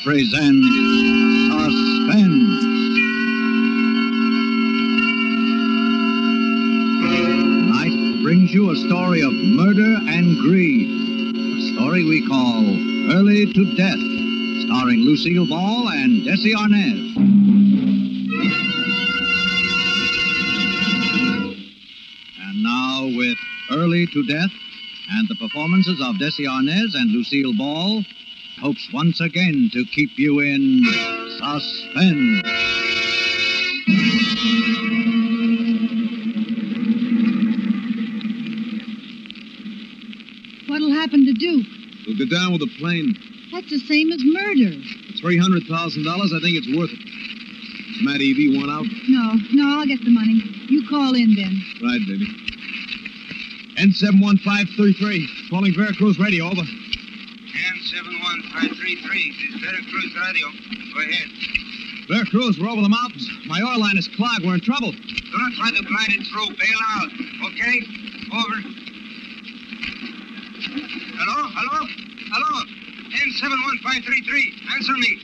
presents Suspense. Tonight brings you a story of murder and greed. A story we call Early to Death, starring Lucille Ball and Desi Arnaz. And now with Early to Death and the performances of Desi Arnaz and Lucille Ball, hopes once again to keep you in suspense. What'll happen to Duke? We'll go down with a plane. That's the same as murder. For $300,000, I think it's worth it. Matt Evie want out? No, I'll get the money. You call in, then. Right, baby. N71533. Calling Veracruz Radio, over. N71533. This is Veracruz Radio. Go ahead. Veracruz, we're over the mountains. My oil line is clogged. We're in trouble. Do not try to glide it through. Bail out. Okay? Over. Hello? N71533. Answer me.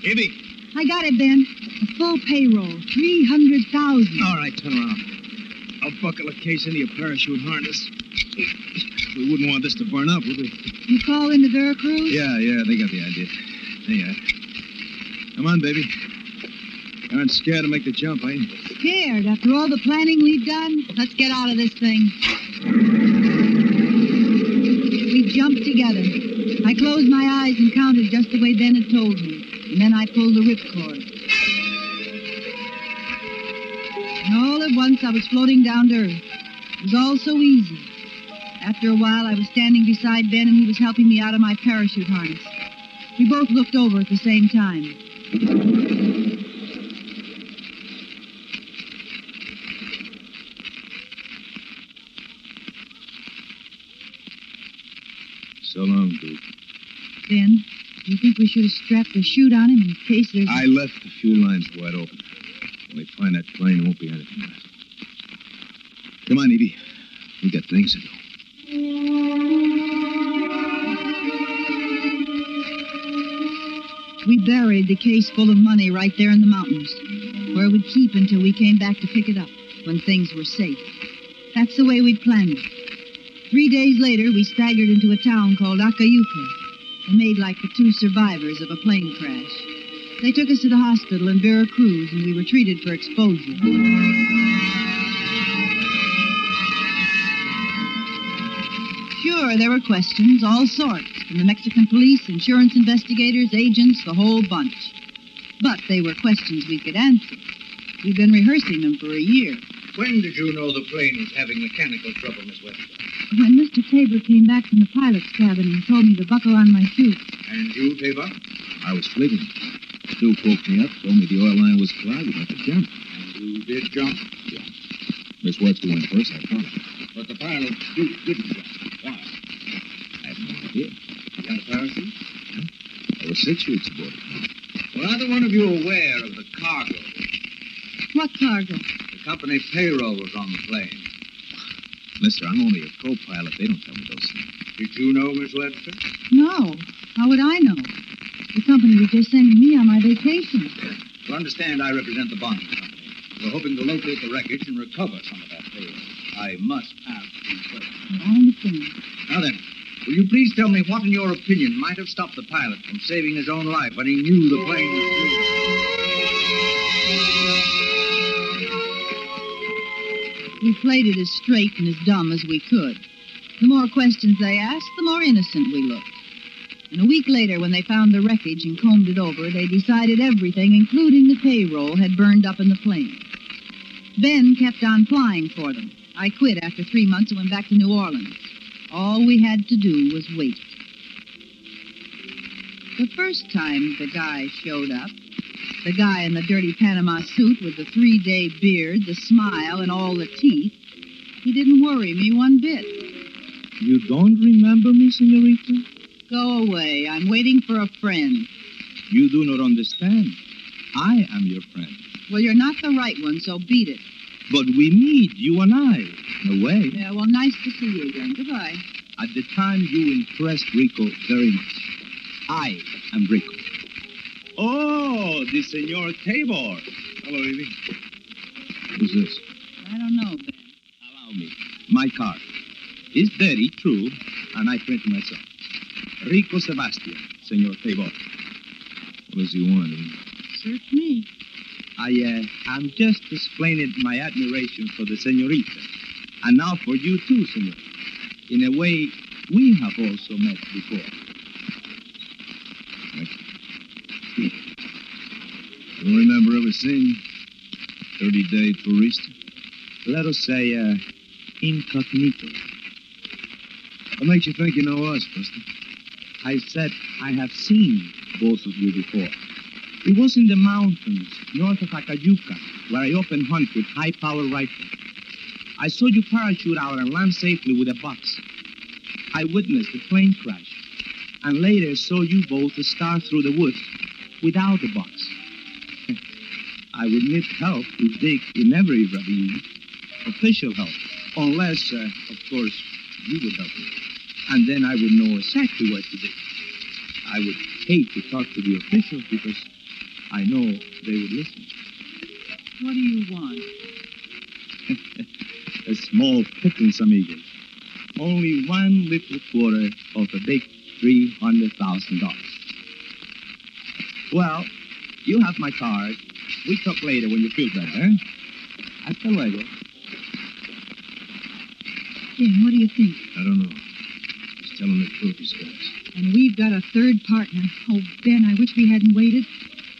Evie. I got it, Ben. A full payroll. $300,000. All right, turn around. I'll buckle a case into your parachute harness. We wouldn't want this to burn up, would we? You call into Veracruz? Yeah, they got the idea. There you are. Come on, baby. You aren't scared to make the jump, are you? Scared after all the planning we've done? Let's get out of this thing. We jumped together. I closed my eyes and counted just the way Ben had told me. And then I pulled the ripcord. And all at once I was floating down to earth. It was all so easy. After a while, I was standing beside Ben, and he was helping me out of my parachute harness. We both looked over at the same time. So long, Duke. Ben, do you think we should have strapped a chute on him in case there's... I left the fuel lines wide open. When they find that plane, there won't be anything left. Come on, Evie. We got things to do. We buried the case full of money right there in the mountains, where we'd keep until we came back to pick it up, when things were safe. That's the way we'd planned it. 3 days later, we staggered into a town called Acayuca and made like the two survivors of a plane crash. They took us to the hospital in Veracruz, and we were treated for exposure. Sure, there were questions, all sorts, from the Mexican police, insurance investigators, agents, the whole bunch. But they were questions we could answer. We've been rehearsing them for a year. When did you know the plane was having mechanical trouble, Miss Webster? When Mr. Tabor came back from the pilot's cabin and told me to buckle on my chute. And you, Tabor? I was sleeping. Duke woke me up, told me the oil line was clogged, and I could jump. And you did jump? Yeah. Miss Webster went first, I followed. But the pilot, Duke, didn't jump. Why? I have no idea. You got a parachute? Yeah. There were 6 chutes aboard it. Well, either one of you aware of the cargo? What cargo? The company payroll was on the plane. Mister, I'm only a co-pilot. They don't tell me those things. Did you know, Miss Webster? No. How would I know? The company was just sending me on my vacation. You understand I represent the bonding company. We're hoping to locate the wreckage and recover some of that payroll. I must ask you questions. I understand. Now then, will you please tell me what, in your opinion, might have stopped the pilot from saving his own life when he knew the plane was due? We played it as straight and as dumb as we could. The more questions they asked, the more innocent we looked. And a week later, when they found the wreckage and combed it over, they decided everything, including the payroll, had burned up in the plane. Ben kept on flying for them. I quit after 3 months and went back to New Orleans. All we had to do was wait. The first time the guy showed up, the guy in the dirty Panama suit with the 3-day beard, the smile, and all the teeth, he didn't worry me one bit. You don't remember me, senorita? Go away. I'm waiting for a friend. You do not understand. I am your friend. Well, you're not the right one, so beat it. But we meet, you and I, in a way. Yeah, well, nice to see you again. Goodbye. At the time, you impressed Rico very much. I am Rico. Oh, the Senor Tabor. Hello, Evie. Who's this? I don't know, Ben. Allow me. My car. It's dirty, true, and I printed myself. Rico Sebastian, Senor Tabor. What does he want, Evie? Search me. I'm just explaining my admiration for the senorita. And now for you too, senor. In a way, we have also met before. Don't remember ever seeing 30-day tourista. Let us say, incognito. What makes you think you know us, Buster? I said I have seen both of you before. It was in the mountains, north of Acayuca, where I often hunt with high-powered rifle. I saw you parachute out and land safely with a box. I witnessed the plane crash, and later saw you both start through the woods without the box. I would need help to dig in every ravine, official help, unless, of course, you would help me. And then I would know exactly what to do. I would hate to talk to the officials because I know they would listen. What do you want? A small pittance, amigos. Only one little quarter of a big $300,000. Well, you have my card. We talk later when you feel better. Hasta luego. Ben, what do you think? I don't know. Just tell him the truth, these guys. And we've got a third partner. Oh, Ben, I wish we hadn't waited.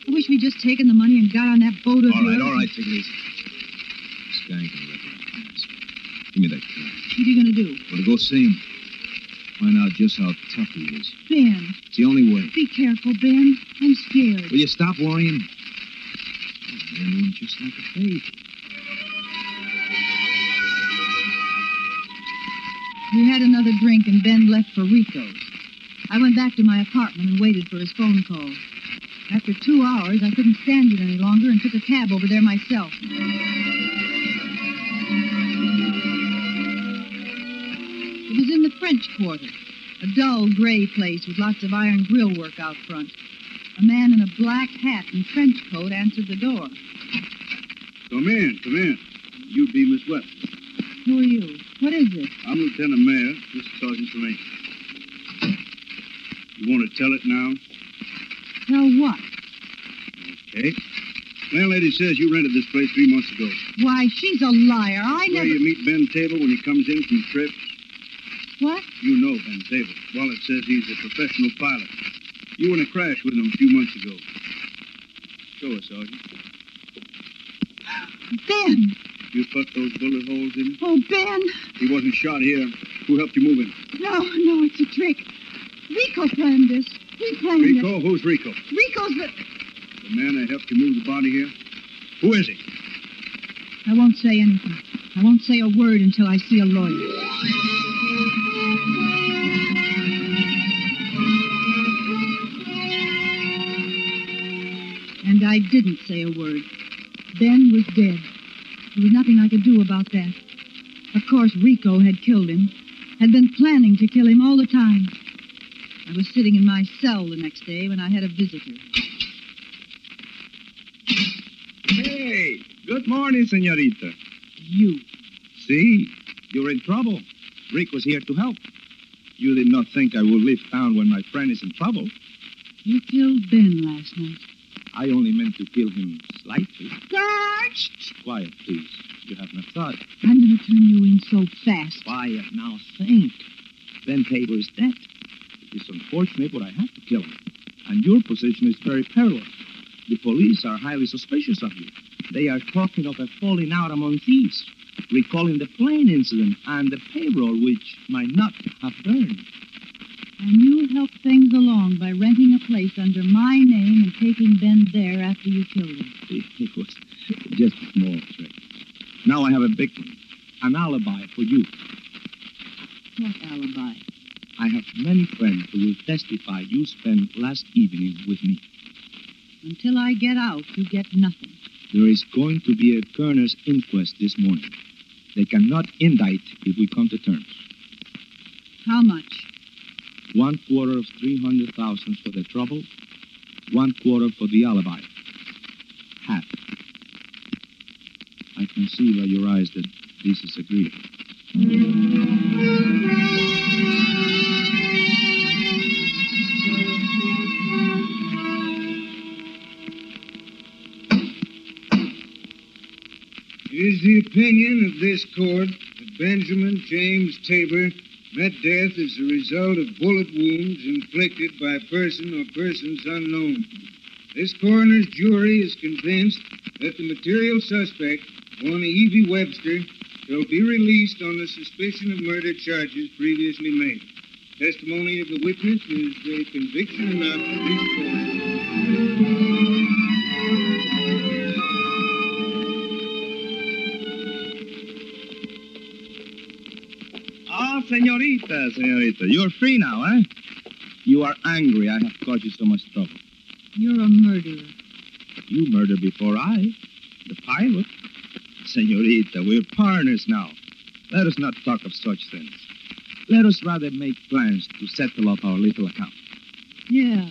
I wish we'd just taken the money and got on that boat of yours. All right, take it easy. This guy ain't gonna recognize me. Give me that card. What are you going to do? Well, to go see him. Find out just how tough he is. Ben, It's the only way. be careful, Ben. I'm scared. Will you stop worrying? You're handling just like a baby. We had another drink and Ben left for Rico's. I went back to my apartment and waited for his phone call. After 2 hours, I couldn't stand it any longer and took a cab over there myself. It was in the French Quarter, a dull gray place with lots of iron grill work out front. A man in a black hat and trench coat answered the door. Come in, come in. You be Miss Webster. Who are you? What is it? I'm Lieutenant Mayor. This is Sergeant Tremaine. You want to tell it now? Tell what? Okay. Landlady says you rented this place 3 months ago. Why, she's a liar. I Where never... you meet Ben Table when he comes in from trip? What? You know Ben Table. Well, it says he's a professional pilot. You were in a crash with him a few months ago. Show us, Sergeant. Ben! You put those bullet holes in him? Oh, Ben! He wasn't shot here. Who helped you move him? No, it's a trick. Rico planned this. He planned it. Rico? Who's Rico? Rico's the... The man that helped you move the body here? Who is he? I won't say anything. I won't say a word until I see a lawyer. And I didn't say a word. Ben was dead. There was nothing I could do about that. Of course, Rico had killed him. Had been planning to kill him all the time. I was sitting in my cell the next day when I had a visitor. Hey, good morning, senorita. You. See, you're in trouble. Rick was here to help. You did not think I would leave town when my friend is in trouble. You killed Ben last night. I only meant to kill him slightly. George! Quiet, please. You have not thought. I'm going to turn you in so fast. Quiet, now think. Ben Tabor is dead. It is unfortunate, but I had to kill him. And your position is very perilous. The police are highly suspicious of you. They are talking of a falling out among thieves, recalling the plane incident and the payroll, which might not have burned. And you helped things along by renting a place under my name and taking Ben there after you killed him. It was just a small trick. Now I have a big one, an alibi for you. What alibi? I have many friends who will testify you spent last evening with me. Until I get out, you get nothing. There is going to be a coroner's inquest this morning. They cannot indict if we come to terms. How much? 1/4 of 300,000 for the trouble, 1/4 for the alibi. Half. I can see by your eyes that this is agreeable. It is the opinion of this court that Benjamin James Tabor met death as a result of bullet wounds inflicted by a person or persons unknown. This coroner's jury is convinced that the material suspect, one Evie Webster, shall be released on the suspicion of murder charges previously made. Testimony of the witness is a conviction enough for this court. Ah, senorita, you're free now, eh? You are angry I have caused you so much trouble. You're a murderer. You murdered before I, the pilot. Senorita, we're partners now. Let us not talk of such things. Let us rather make plans to settle up our little account. Yeah,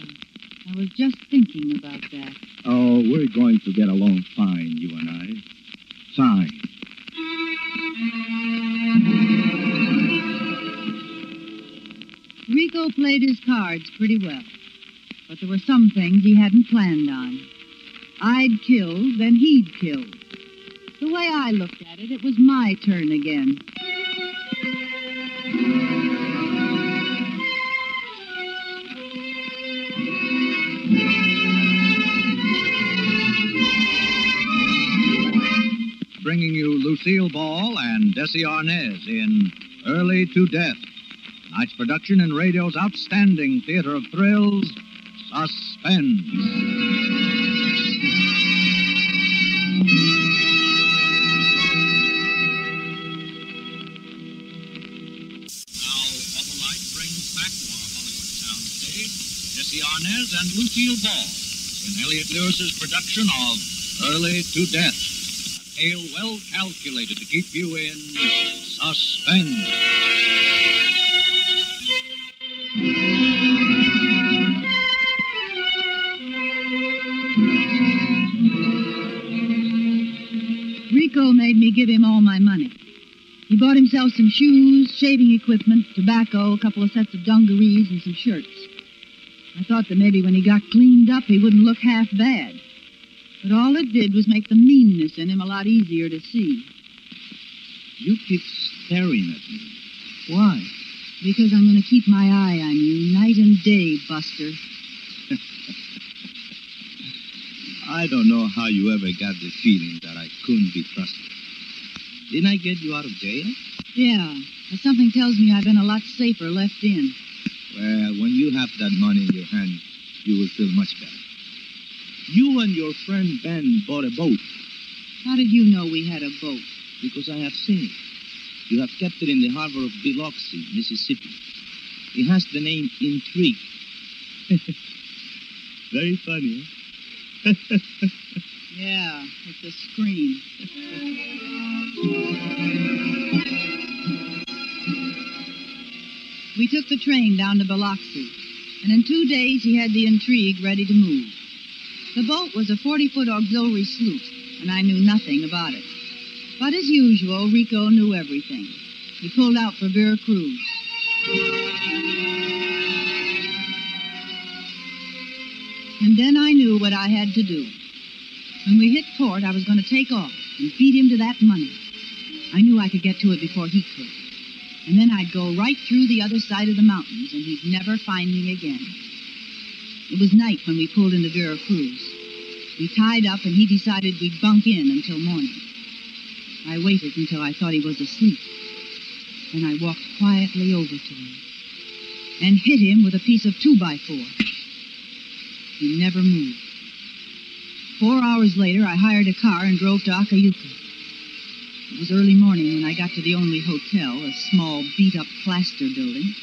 I was just thinking about that. Oh, we're going to get along fine, you and I. Fine. Rico played his cards pretty well, but there were some things he hadn't planned on. I'd killed, then he'd killed. The way I looked at it, it was my turn again. Bringing you Lucille Ball and Desi Arnaz in Early to Death. Tonight's production in radio's outstanding theater of thrills, Suspense. Desi Arnaz and Lucille Ball in Elliot Lewis's production of Early to Death. A tale well calculated to keep you in suspense. Rico made me give him all my money. He bought himself some shoes, shaving equipment, tobacco, a couple of sets of dungarees, and some shirts. I thought that maybe when he got cleaned up, he wouldn't look half bad. But all it did was make the meanness in him a lot easier to see. You keep staring at me. Why? Because I'm going to keep my eye on you night and day, Buster. I don't know how you ever got the feeling that I couldn't be trusted. Didn't I get you out of jail? Yeah, but something tells me I've been a lot safer left in. Well, when you have that money in your hand, you will feel much better. You and your friend Ben bought a boat. How did you know we had a boat? Because I have seen it. You have kept it in the harbor of Biloxi, Mississippi. It has the name Intrigue. Very funny, huh? Yeah, it's a scream. We took the train down to Biloxi, and in 2 days he had the Intrigue ready to move. The boat was a 40-foot auxiliary sloop, and I knew nothing about it. But as usual, Rico knew everything. He pulled out for Veracruz. And then I knew what I had to do. When we hit port, I was going to take off and beat him to that money. I knew I could get to it before he could. And then I'd go right through the other side of the mountains, and he'd never find me again. It was night when we pulled into Veracruz. We tied up, and he decided we'd bunk in until morning. I waited until I thought he was asleep. Then I walked quietly over to him and hit him with a piece of 2x4. He never moved. 4 hours later, I hired a car and drove to Acayuca. It was early morning when I got to the only hotel, a small, beat-up plaster building.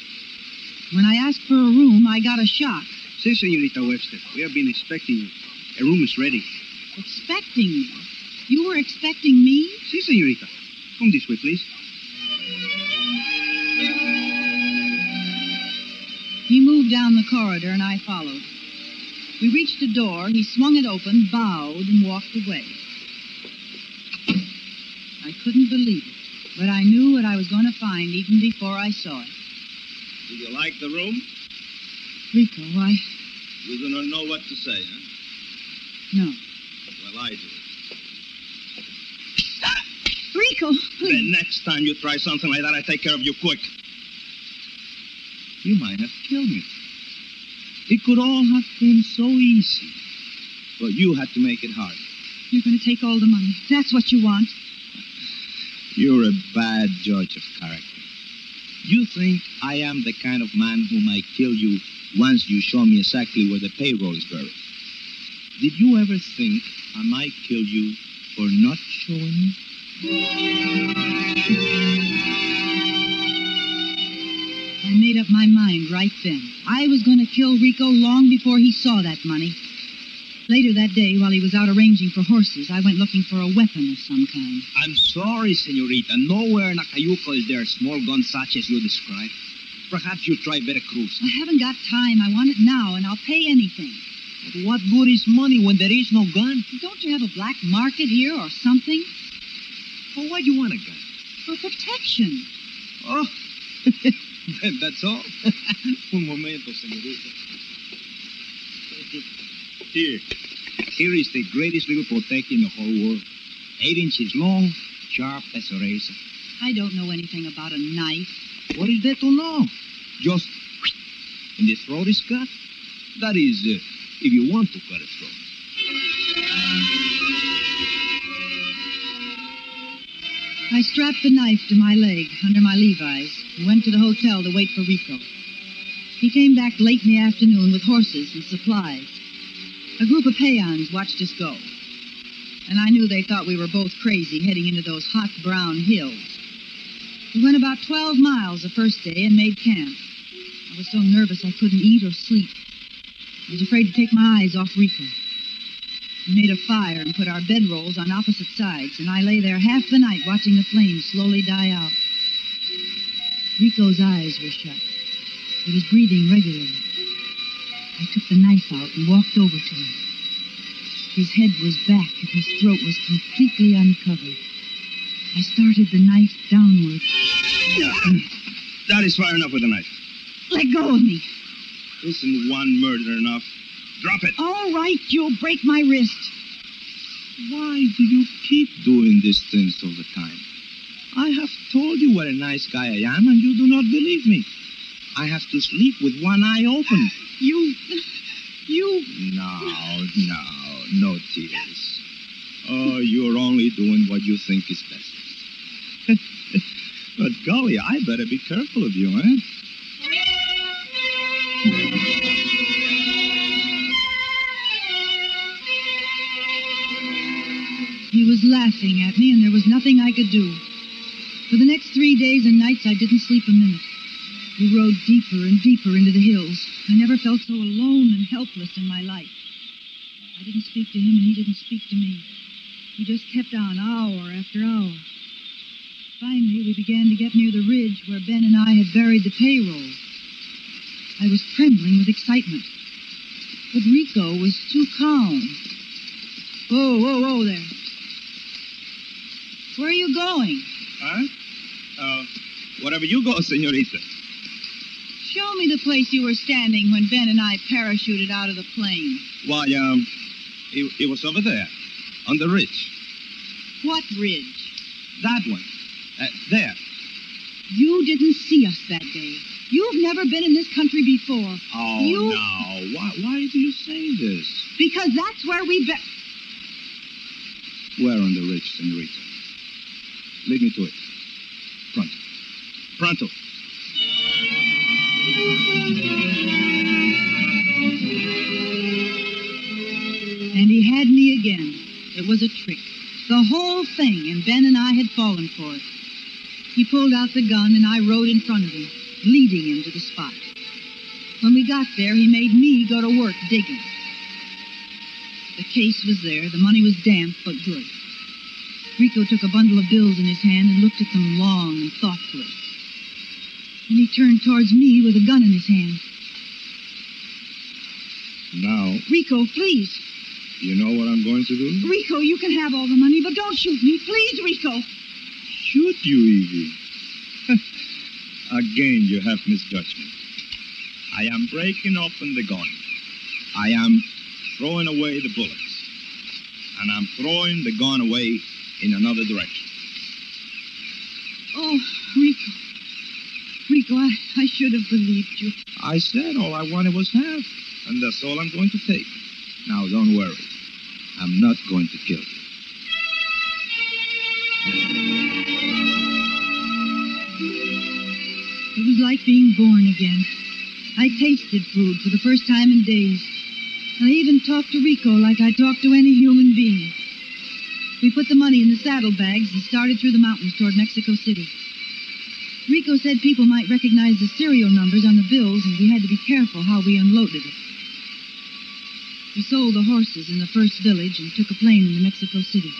When I asked for a room, I got a shock. Si, Senorita Webster. We have been expecting you. A room is ready. Expecting me? You were expecting me? Si, Senorita. Come this way, please. He down the corridor, and I followed. We reached a door. He swung it open, bowed, and walked away. I couldn't believe it, but I knew what I was going to find even before I saw it. Did you like the room? Rico, why? You do not know what to say, huh? No. Well, I do. Rico, The please. next time you try something like that, I take care of you quick. You might have killed me. It could all have been so easy. But you had to make it hard. You're going to take all the money. That's what you want. You're a bad judge of character. You think I am the kind of man who might kill you once you show me exactly where the payroll is buried. Did you ever think I might kill you for not showing me? I made up my mind right then. I was going to kill Rico long before he saw that money. Later that day, while he was out arranging for horses, I went looking for a weapon of some kind. I'm sorry, senorita. Nowhere in Acayuco is there a small gun such as you describe. Perhaps you'll try Veracruz. I haven't got time. I want it now, and I'll pay anything. But what good is money when there is no gun? Don't you have a black market here or something? Well, why do you want a gun? For protection. Oh, that's all. Un momento, senorita. Here is the greatest little protector in the whole world. 8 inches long, sharp as a razor. I don't know anything about a knife. What is there to know? Just, and the throat is cut. That is, if you want to cut a throat. I strapped the knife to my leg under my Levi's and went to the hotel to wait for Rico. He came back late in the afternoon with horses and supplies. A group of peons watched us go, and I knew they thought we were both crazy heading into those hot brown hills. We went about 12 miles the first day and made camp. I was so nervous I couldn't eat or sleep. I was afraid to take my eyes off Rico. We made a fire and put our bedrolls on opposite sides, and I lay there half the night watching the flames slowly die out. Rico's eyes were shut. He was breathing regularly. I took the knife out and walked over to him. His head was back and his throat was completely uncovered. I started the knife downward. That is far enough with the knife. Let go of me. Isn't one murder enough? Drop it. All right, you'll break my wrist. Why do you keep doing these things all the time? I have told you what a nice guy I am, and you do not believe me. I have to sleep with one eye open. You... No tears. Oh, you're only doing what you think is best. But golly, I better be careful of you, eh? He was laughing at me, and there was nothing I could do. For the next 3 days and nights, I didn't sleep a minute. We rode deeper and deeper into the hills. I never felt so alone and helpless in my life. I didn't speak to him, and he didn't speak to me. We just kept on hour after hour. Finally, we began to get near the ridge where Ben and I had buried the payroll. I was trembling with excitement. But Rico was too calm. Whoa there. Where are you going? Huh? Wherever you go, senorita. Show me the place you were standing when Ben and I parachuted out of the plane. Why, it was over there, on the ridge. What ridge? That one. There. You didn't see us that day. You've never been in this country before. Oh, no. Why do you say this? Because that's where we Where on the ridge, senorita? Lead me to it. Pronto. Pronto. And he had me again. It was a trick. The whole thing, and Ben and I had fallen for it. He pulled out the gun, and I rode in front of him, leading him to the spot. When we got there, he made me go to work digging. The case was there. The money was damp, but good. Rico took a bundle of bills in his hand and looked at them long and thoughtfully. Then he turned towards me with a gun in his hand. Now, Rico, please. you know what I'm going to do? Rico, you can have all the money, but don't shoot me. Please, Rico. Shoot you, Evie. Again, you have misjudged me. I am breaking open the gun. I am throwing away the bullets. And I'm throwing the gun away in another direction. Oh, Rico. Rico, I should have believed you. I said all I wanted was half, and that's all I'm going to take. Now, don't worry. I'm not going to kill you. It was like being born again. I tasted food for the first time in days. And I even talked to Rico like I talk to any human being. We put the money in the saddlebags and started through the mountains toward Mexico City. Rico said people might recognize the serial numbers on the bills, and we had to be careful how we unloaded it. We sold the horses in the first village and took a plane into Mexico City.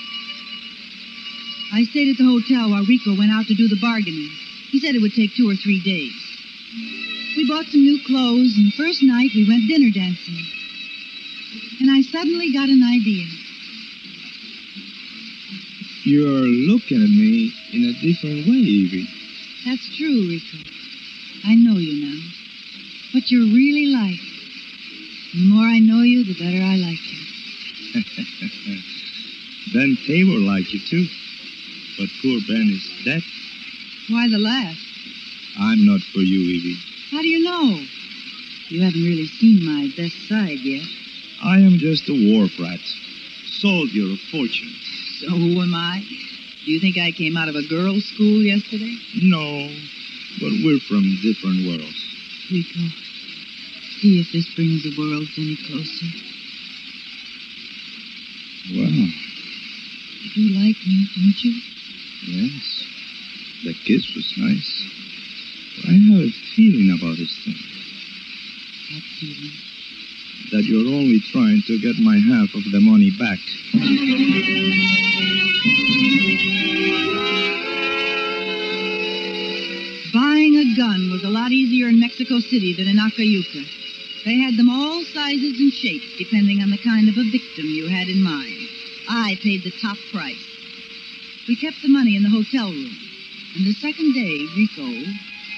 I stayed at the hotel while Rico went out to do the bargaining. He said it would take 2 or 3 days. We bought some new clothes, and the first night we went dinner dancing. And I suddenly got an idea. You're looking at me in a different way, Evie. That's true, Rico. I know you now. What you're really like. And the more I know you, the better I like you. Ben Tabor liked you, too. But poor Ben is dead. Why the laugh? I'm not for you, Evie. How do you know? You haven't really seen my best side yet. I am just a wharf rat. Soldier of fortune. So who am I? Do you think I came out of a girls' school yesterday? No, but we're from different worlds. Rico, see if this brings the worlds any closer. Well, You do like me, don't you? yes. The kiss was nice. But I have a feeling about this thing. What feeling? That you're only trying to get my half of the money back. Buying a gun was a lot easier in Mexico City than in Acayuca. They had them all sizes and shapes, depending on the kind of a victim you had in mind. I paid the top price. We kept the money in the hotel room. And the second day, Rico,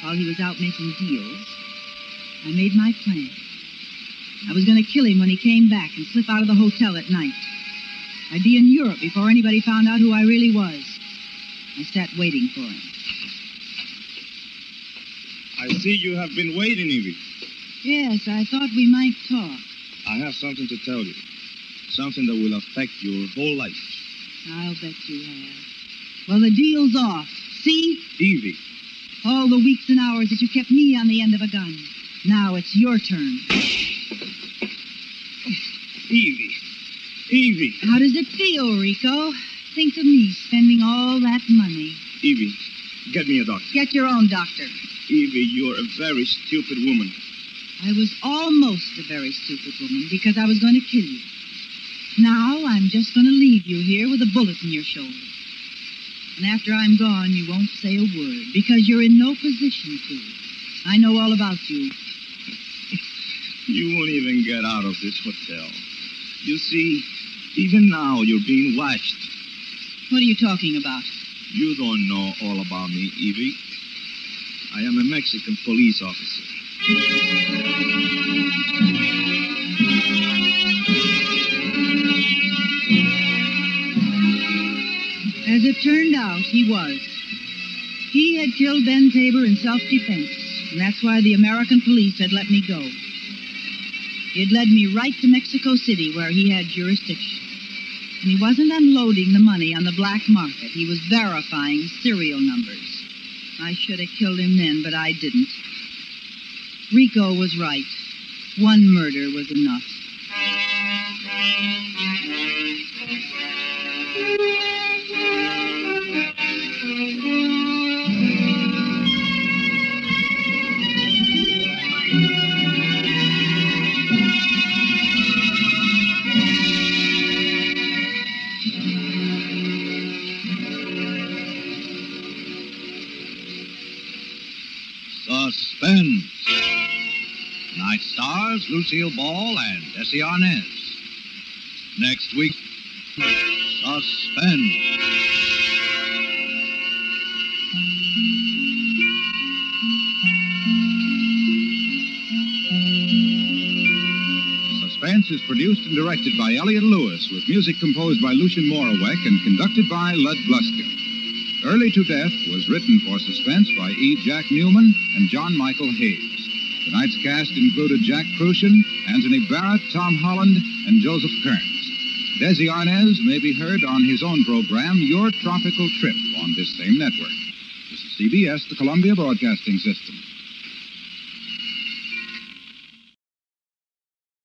while he was out making deals, I made my plan. I was going to kill him when he came back and slip out of the hotel at night. I'd be in Europe before anybody found out who I really was. I sat waiting for him. I see you have been waiting, Evie. Yes, I thought we might talk. I have something to tell you. Something that will affect your whole life. I'll bet you have. Well, the deal's off. See? Evie. All the weeks and hours that you kept me on the end of a gun. Now it's your turn. Evie. Evie. How does it feel, Rico? Think of me spending all that money. Evie, get me a doctor. Get your own doctor. Evie, you're a very stupid woman. I was almost a very stupid woman because I was going to kill you. Now I'm just going to leave you here with a bullet in your shoulder. And after I'm gone, you won't say a word because you're in no position to. I know all about you. You won't even get out of this hotel. You see, even now you're being watched. What are you talking about? You don't know all about me, Evie. I am a Mexican police officer. As it turned out, he was. He had killed Ben Tabor in self-defense, and that's why the American police had let me go. He had led me right to Mexico City, where he had jurisdiction. And he wasn't unloading the money on the black market. He was verifying serial numbers. I should have killed him then, but I didn't. Rico was right. One murder was enough. Suspense. Tonight stars Lucille Ball and Desi Arnaz. Next week, Suspense. Suspense is produced and directed by Elliott Lewis, with music composed by Lucien Moraweck and conducted by Lud Gluskin. Early to Death was written for Suspense by E. Jack Newman and John Michael Hayes. Tonight's cast included Jack Crucian, Anthony Barrett, Tom Holland, and Joseph Kearns. Desi Arnaz may be heard on his own program, Your Tropical Trip, on this same network. This is CBS, the Columbia Broadcasting System.